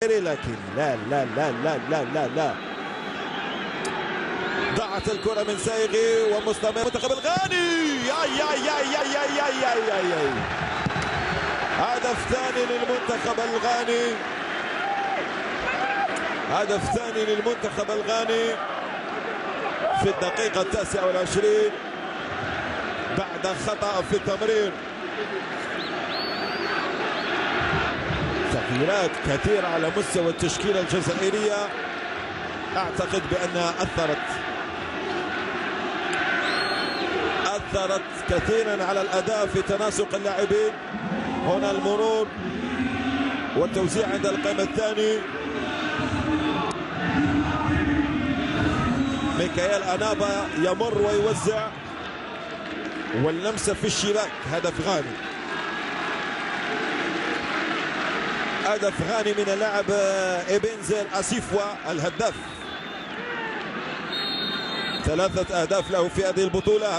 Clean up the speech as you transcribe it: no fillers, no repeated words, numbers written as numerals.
لكن لا لا لا لا لا لا لا ضاعت الكرة من سايغي ومستمر منتخب الغاني. هدف ثاني للمنتخب الغاني، هدف ثاني للمنتخب الغاني في الدقيقة 29 بعد خطأ في التمرير. تغييرات كثيرة على مستوى التشكيلة الجزائرية أعتقد بأنها أثرت كثيرا على الأداء في تناسق اللاعبين. هنا المرور والتوزيع عند القائم الثاني. ميكائيل أنابا يمر ويوزع واللمسة في الشباك. هدف غاني، هدف غاني من اللاعب إبنزل أسيفوا الهداف. 3 أهداف له في هذه البطولة.